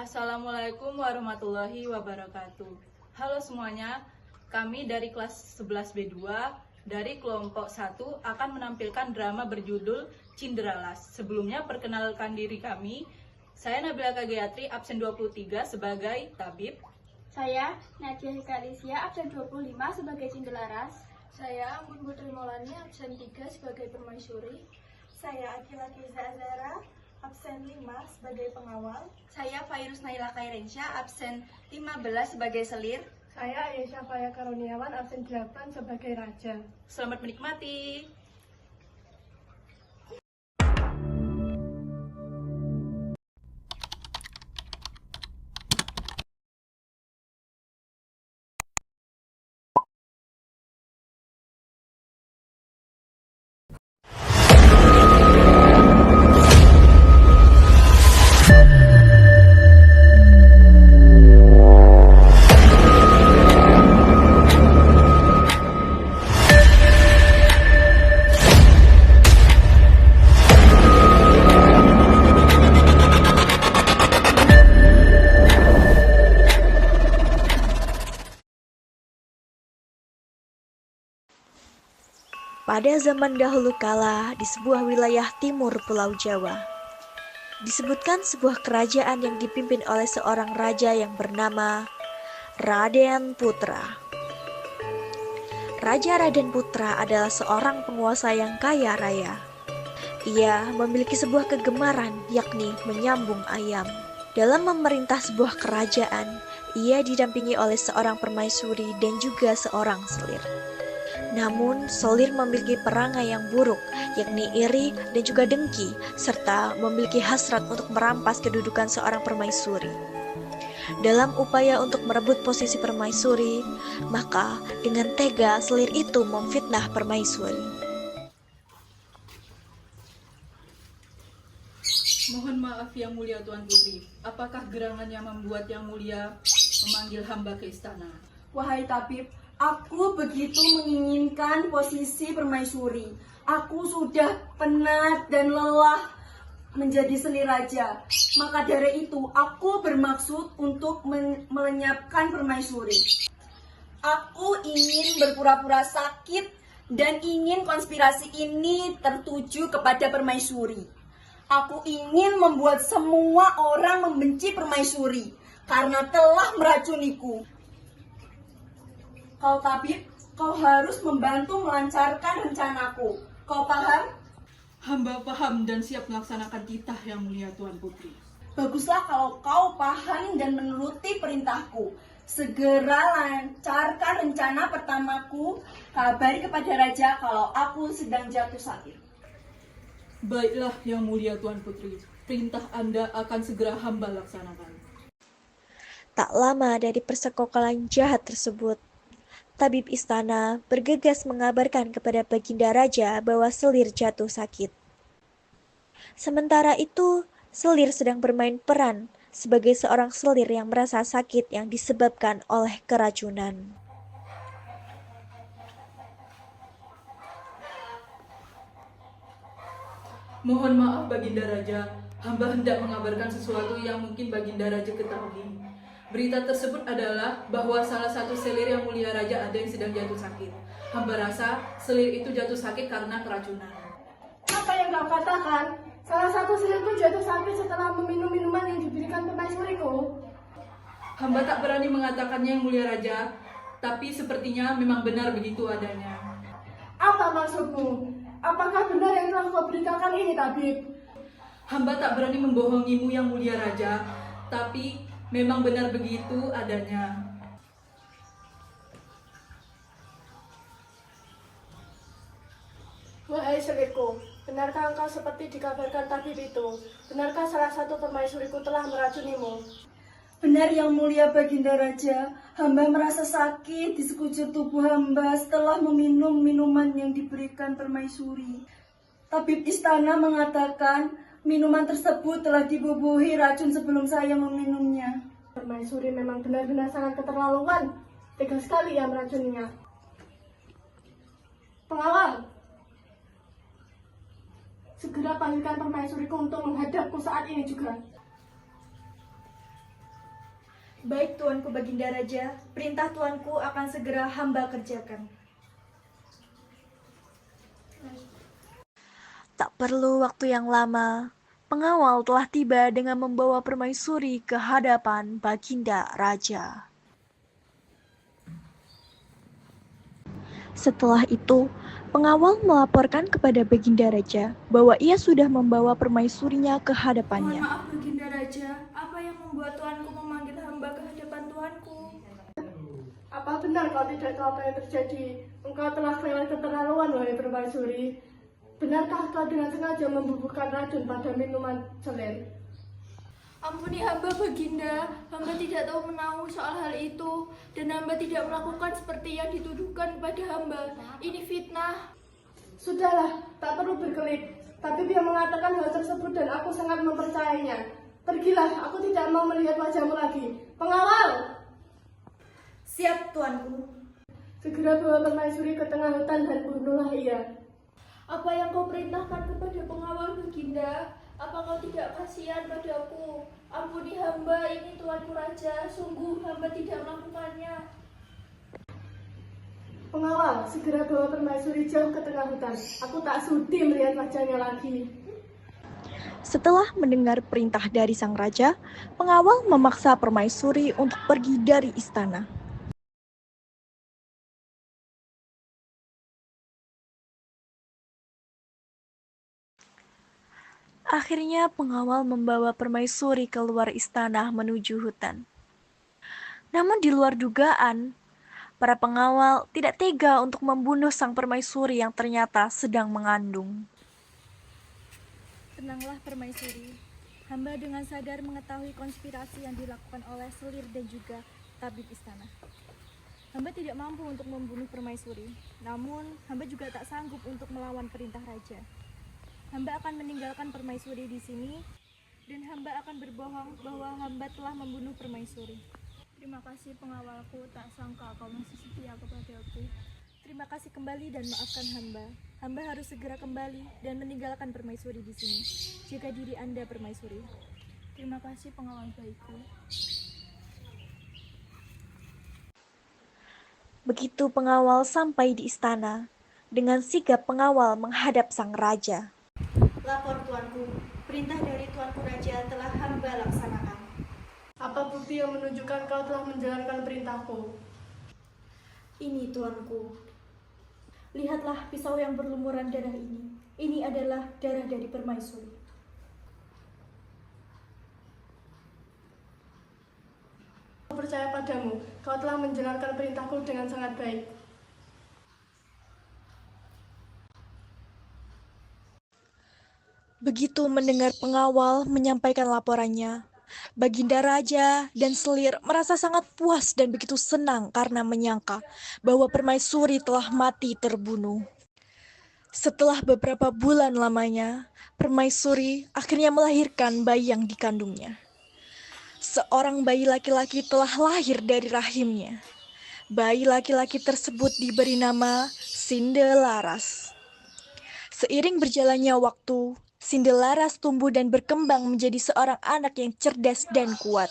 Assalamualaikum warahmatullahi wabarakatuh. Halo semuanya, kami dari kelas 11B2 dari kelompok 1 akan menampilkan drama berjudul Cinderellas. Sebelumnya perkenalkan diri kami. Saya Nabila Kagayatri, absen 23 sebagai tabib. Saya Nadia Hikalisia, absen 25 sebagai Cinderellas. Saya Ambun Putri Maulani, absen 3 sebagai permaisuri. Saya Akila Kiza Azara, absen 5 sebagai pengawal. Saya Fairuz Naila Kairensya, absen 15 sebagai selir. Saya Ayesha Faya Karuniawan, absen 8 sebagai raja. Selamat menikmati. Pada zaman dahulu kala, di sebuah wilayah timur Pulau Jawa, disebutkan sebuah kerajaan yang dipimpin oleh seorang raja yang bernama Raden Putra. Raja Raden Putra adalah seorang penguasa yang kaya raya. Ia memiliki sebuah kegemaran, yakni menyambung ayam. Dalam memerintah sebuah kerajaan, ia didampingi oleh seorang permaisuri dan juga seorang selir. Namun, selir memiliki perangai yang buruk, yakni iri dan juga dengki, serta memiliki hasrat untuk merampas kedudukan seorang permaisuri. Dalam upaya untuk merebut posisi permaisuri, maka dengan tega selir itu memfitnah permaisuri. Mohon maaf yang mulia Tuan Putri, apakah gerangan yang membuat yang mulia memanggil hamba ke istana? Wahai tabib, aku begitu menginginkan posisi permaisuri. Aku sudah penat dan lelah menjadi selir raja. Maka dari itu, aku bermaksud untuk melenyapkan permaisuri. Aku ingin berpura-pura sakit dan ingin konspirasi ini tertuju kepada permaisuri. Aku ingin membuat semua orang membenci permaisuri karena telah meracuniku. Kau tabib, kau harus membantu melancarkan rencanaku. Kau paham? Hamba paham dan siap melaksanakan titah yang mulia Tuan Putri. Baguslah kalau kau paham dan menuruti perintahku. Segera lancarkan rencana pertamaku. Kabari kepada raja kalau aku sedang jatuh sakit. Baiklah yang mulia Tuan Putri, perintah Anda akan segera hamba laksanakan. Tak lama dari persekongkolan jahat tersebut, tabib istana bergegas mengabarkan kepada Baginda Raja bahwa selir jatuh sakit. Sementara itu, selir sedang bermain peran sebagai seorang selir yang merasa sakit yang disebabkan oleh keracunan. Mohon maaf Baginda Raja, hamba hendak mengabarkan sesuatu yang mungkin Baginda Raja ketahui. Berita tersebut adalah bahwa salah satu selir yang mulia Raja ada yang sedang jatuh sakit. Hamba rasa selir itu jatuh sakit karena keracunan. Apa yang kau katakan? Salah satu selirku jatuh sakit setelah meminum minuman yang diberikan permaisuriku. Hamba tak berani mengatakannya yang mulia Raja, tapi sepertinya memang benar begitu adanya. Apa maksudmu? Apakah benar yang telah kau beritakan ini, tabib? Hamba tak berani membohongimu yang mulia Raja, tapi memang benar begitu adanya. Wahai selirku, benarkah engkau seperti dikabarkan tabib itu? Benarkah salah satu permaisuriku telah meracunimu? Benar yang mulia Baginda Raja, hamba merasa sakit di sekujur tubuh hamba setelah meminum minuman yang diberikan permaisuri. Tabib istana mengatakan minuman tersebut telah dibubuhi racun sebelum saya meminumnya. Permaisuri memang benar-benar sangat keterlaluan. Tega sekali ia meracuninya. Pengawal, segera panggilkan permaisuriku untuk menghadapku saat ini juga. Baik tuanku Baginda Raja, perintah tuanku akan segera hamba kerjakan. Tak perlu waktu yang lama, pengawal telah tiba dengan membawa permaisuri ke hadapan Baginda Raja. Setelah itu, pengawal melaporkan kepada Baginda Raja bahwa ia sudah membawa permaisurinya ke Mohon hadapannya. maaf Baginda Raja, apa yang membuat tuanku memanggil hamba ke hadapan tuanku? Apa benar kau tidak tahu apa yang terjadi? Engkau telah kelewat keterlaluan, wahai permaisuri. Benarkah kau dengan sengaja membubuhkan racun pada minuman selir? Ampuni hamba Baginda, hamba tidak tahu menahu soal hal itu, dan hamba tidak melakukan seperti yang dituduhkan kepada hamba. Ini fitnah. Sudahlah, tak perlu berkelit. Tapi dia mengatakan hal tersebut dan aku sangat mempercayainya. Pergilah, aku tidak mau melihat wajahmu lagi. Pengawal! Siap tuanku. Segera bawa permaisuri ke tengah hutan dan bunuhlah ia. Apa yang kau perintahkan kepada pengawal Baginda? Apa kau tidak kasihan padaku? Ampuni hamba, ini tuanku Raja, sungguh hamba tidak melakukannya. Pengawal, segera bawa permaisuri jauh ke tengah hutan. Aku tak sudi melihat wajahnya lagi. Setelah mendengar perintah dari sang raja, pengawal memaksa permaisuri untuk pergi dari istana. Akhirnya pengawal membawa permaisuri keluar istana menuju hutan. Namun di luar dugaan, para pengawal tidak tega untuk membunuh sang permaisuri yang ternyata sedang mengandung. Tenanglah permaisuri, hamba dengan sadar mengetahui konspirasi yang dilakukan oleh Selir dan juga tabib istana. Hamba tidak mampu untuk membunuh permaisuri, namun hamba juga tak sanggup untuk melawan perintah raja. Hamba akan meninggalkan permaisuri di sini, dan hamba akan berbohong bahwa hamba telah membunuh permaisuri. Terima kasih pengawalku, tak sangka kau masih setia kepadaku. Terima kasih kembali dan maafkan hamba. Hamba harus segera kembali dan meninggalkan permaisuri di sini. Jaga diri Anda, permaisuri. Terima kasih pengawal baikku. Begitu pengawal sampai di istana, dengan sigap pengawal menghadap sang raja. Lapor tuanku, perintah dari tuanku Raja telah hamba laksanakan. Apa bukti yang menunjukkan kau telah menjalankan perintahku? Ini tuanku. Lihatlah pisau yang berlumuran darah ini. Ini adalah darah dari permaisuri. Aku percaya padamu, kau telah menjalankan perintahku dengan sangat baik. Begitu mendengar pengawal menyampaikan laporannya, Baginda Raja dan Selir merasa sangat puas dan begitu senang karena menyangka bahwa permaisuri telah mati terbunuh. Setelah beberapa bulan lamanya, permaisuri akhirnya melahirkan bayi yang dikandungnya. Seorang bayi laki-laki telah lahir dari rahimnya. Bayi laki-laki tersebut diberi nama Sindelaras. Seiring berjalannya waktu, Sindelaras tumbuh dan berkembang menjadi seorang anak yang cerdas dan kuat.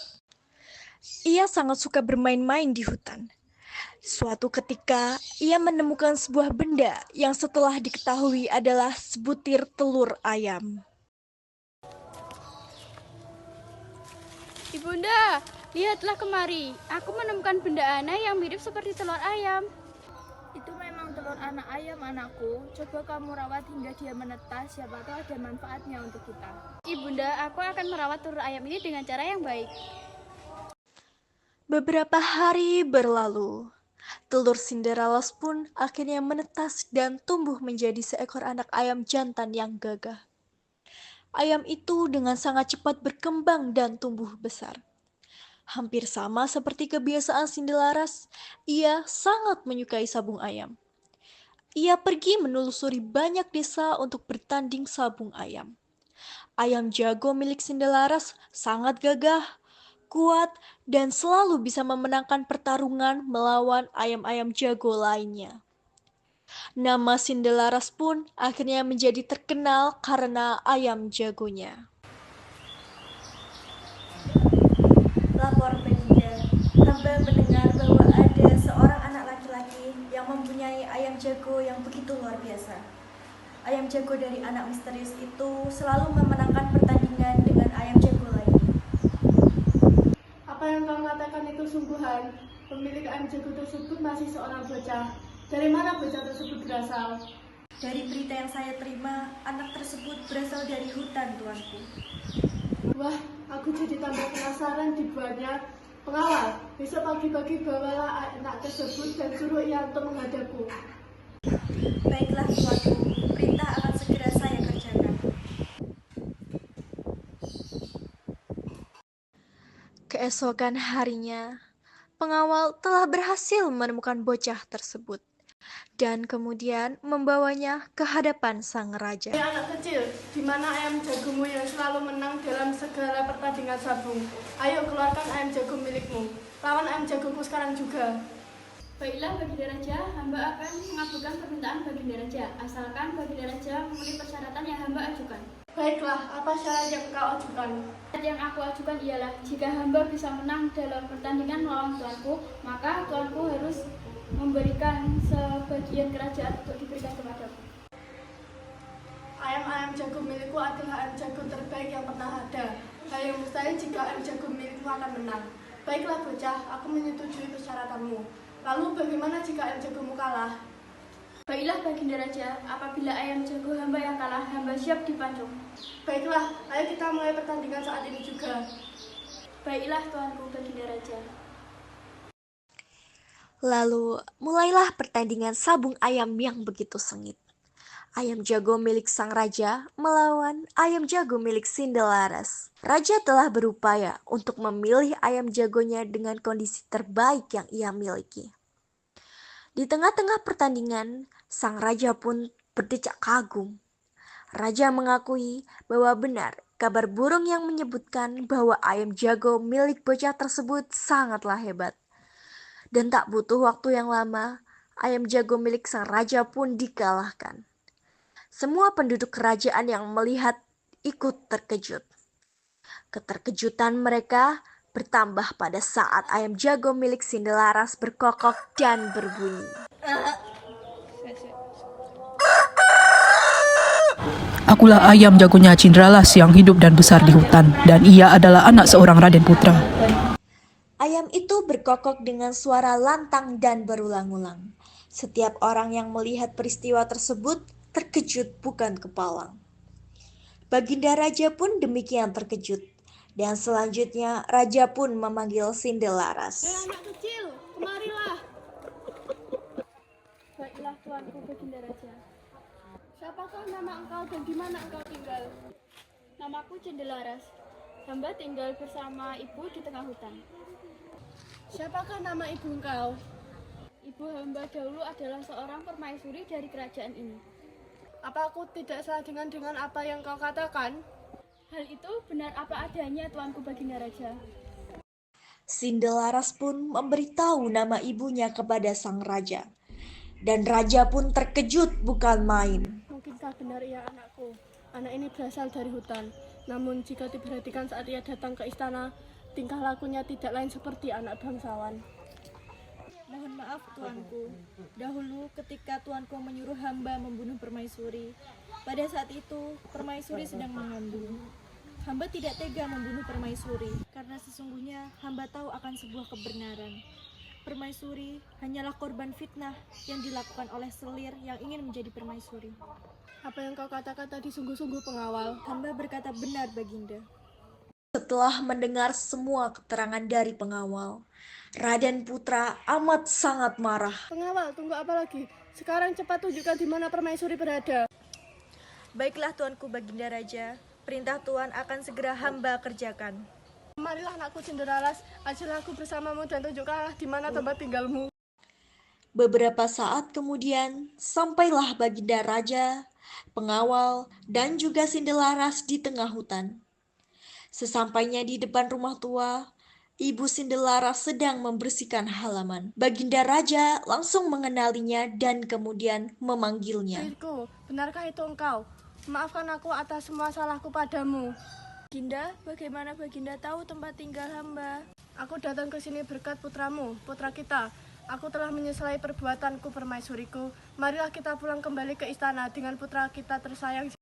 Ia sangat suka bermain-main di hutan. Suatu ketika, ia menemukan sebuah benda yang setelah diketahui adalah sebutir telur ayam. Ibunda, lihatlah kemari. Aku menemukan benda aneh yang mirip seperti telur ayam. Itu memang telur anak ayam, anakku. Coba kamu rawat hingga dia menetas, siapa tahu ada manfaatnya untuk kita. Ibunda, aku akan merawat telur ayam ini dengan cara yang baik. Beberapa hari berlalu. Telur Cinderella's pun akhirnya menetas dan tumbuh menjadi seekor anak ayam jantan yang gagah. Ayam itu dengan sangat cepat berkembang dan tumbuh besar. Hampir sama seperti kebiasaan Sindelaras, ia sangat menyukai sabung ayam. Ia pergi menelusuri banyak desa untuk bertanding sabung ayam. Ayam jago milik Sindelaras sangat gagah, kuat, dan selalu bisa memenangkan pertarungan melawan ayam-ayam jago lainnya. Nama Sindelaras pun akhirnya menjadi terkenal karena ayam jagonya. Lapor Baginda, begitu luar biasa. Ayam jago dari anak misterius itu selalu memenangkan pertandingan dengan ayam jago lainnya. Apa yang kau katakan itu sungguhan. Pemilik ayam jago tersebut masih seorang bocah. Dari mana bocah tersebut berasal? Dari berita yang saya terima, anak tersebut berasal dari hutan, tuanku. Wah, aku jadi tambah penasaran dibuatnya. Pengawal, besok pagi-pagi bawalah anak tersebut dan suruh ia untuk menghadapku. Baiklah, tuanku. Perintah akan segera saya kerjakan. Keesokan harinya, pengawal telah berhasil menemukan bocah tersebut dan kemudian membawanya ke hadapan sang raja. Hei anak kecil, di mana ayam jagomu yang selalu menang dalam segala pertandingan sabung? Ayo keluarkan ayam jago milikmu. Lawan ayam jagoku sekarang juga. Baiklah Baginda Raja, hamba akan mengabulkan permintaan Baginda Raja, asalkan Baginda Raja memenuhi persyaratan yang hamba ajukan. Baiklah, apa syarat yang kau ajukan? Syarat yang aku ajukan ialah, jika hamba bisa menang dalam pertandingan melawan tuanku, maka tuanku harus memberikan sebagian kerajaan untuk diberikan kepadaku. Ayam-ayam jago milikku adalah ayam jago terbaik yang pernah ada. Hal yang mustahil jika ayam jago milikku akan menang. Baiklah bocah, aku menyetujui persyaratanmu. Lalu bagaimana jika ayam jagomu kalah? Baiklah Baginda Raja, apabila ayam jago hamba yang kalah, hamba siap dipancung. Baiklah, ayo kita mulai pertandingan saat ini juga. Baiklah tuanku Baginda Raja. Lalu mulailah pertandingan sabung ayam yang begitu sengit. Ayam jago milik sang raja melawan ayam jago milik Sindelaras. Raja telah berupaya untuk memilih ayam jagonya dengan kondisi terbaik yang ia miliki. Di tengah-tengah pertandingan, sang raja pun berdecak kagum. Raja mengakui bahwa benar kabar burung yang menyebutkan bahwa ayam jago milik bocah tersebut sangatlah hebat. Dan tak butuh waktu yang lama, ayam jago milik sang raja pun dikalahkan. Semua penduduk kerajaan yang melihat ikut terkejut. Keterkejutan mereka bertambah pada saat ayam jago milik Sindelaras berkokok dan berbunyi. Akulah ayam jagonya Cindralas yang hidup dan besar di hutan, dan ia adalah anak seorang Raden Putra. Ayam itu berkokok dengan suara lantang dan berulang-ulang. Setiap orang yang melihat peristiwa tersebut terkejut bukan kepalang. Baginda Raja pun demikian terkejut. Dan selanjutnya Raja pun memanggil Sindelaras. Anak kecil, kemarilah. Baiklah tuanku Baginda Raja. Siapakah nama engkau dan di mana engkau tinggal? Namaku Cendelaras. Hamba tinggal bersama ibu di tengah hutan. Siapakah nama ibu engkau? Ibu hamba dahulu adalah seorang permaisuri dari kerajaan ini. Apa aku tidak salah dengan apa yang kau katakan? Hal itu benar apa adanya tuanku Baginda Raja. Sindelaras pun memberitahu nama ibunya kepada sang raja. Dan raja pun terkejut bukan main. Mungkinkah benar ia anakku? Anak ini berasal dari hutan. Namun jika diperhatikan saat ia datang ke istana, tingkah lakunya tidak lain seperti anak bangsawan. Mohon maaf tuanku, dahulu ketika tuanku menyuruh hamba membunuh permaisuri, pada saat itu permaisuri sedang mengandung. Hamba tidak tega membunuh permaisuri, karena sesungguhnya hamba tahu akan sebuah kebenaran. Permaisuri hanyalah korban fitnah yang dilakukan oleh selir yang ingin menjadi permaisuri. Apa yang kau katakan tadi sungguh-sungguh pengawal. Hamba berkata benar, Baginda. Setelah mendengar semua keterangan dari pengawal, Raden Putra amat sangat marah. Pengawal, tunggu apa lagi? Sekarang cepat tunjukkan di mana permaisuri berada. Baiklah tuanku Baginda Raja, perintah tuan akan segera hamba kerjakan. Marilah anakku Cenderalas, ajarlah aku bersamamu dan tunjukkanlah di mana tempat tinggalmu. Beberapa saat kemudian, sampailah Baginda Raja, pengawal, dan juga Sindelaras di tengah hutan. Sesampainya di depan rumah tua, Ibu Sindelaras sedang membersihkan halaman. Baginda Raja langsung mengenalinya dan kemudian memanggilnya. Putriku, benarkah itu engkau? Maafkan aku atas semua salahku padamu. Baginda, bagaimana Baginda tahu tempat tinggal hamba? Aku datang ke sini berkat putramu, putra kita. Aku telah menyesali perbuatanku, permaisuriku. Marilah kita pulang kembali ke istana dengan putra kita tersayang.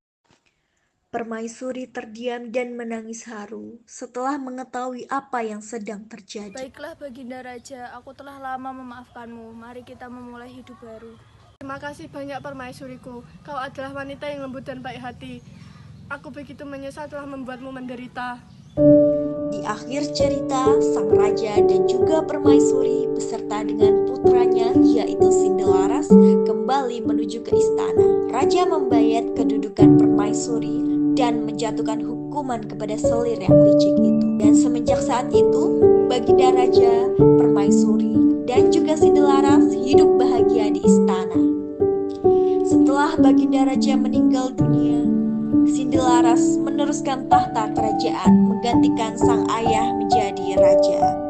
Permaisuri terdiam dan menangis haru setelah mengetahui apa yang sedang terjadi. Baiklah Baginda Raja, aku telah lama memaafkanmu. Mari kita memulai hidup baru. Terima kasih banyak permaisuriku. Kau adalah wanita yang lembut dan baik hati. Aku begitu menyesal telah membuatmu menderita. Di akhir cerita, sang raja dan juga permaisuri beserta dengan putranya yaitu Sindelaras kembali menuju ke istana. Raja membayat kedudukan permaisuri dan menjatuhkan hukuman kepada selir yang licik itu. Dan semenjak saat itu, Baginda Raja, permaisuri, dan juga Sindelaras hidup bahagia di istana. Setelah Baginda Raja meninggal dunia, Sindelaras meneruskan tahta kerajaan menggantikan sang ayah menjadi raja.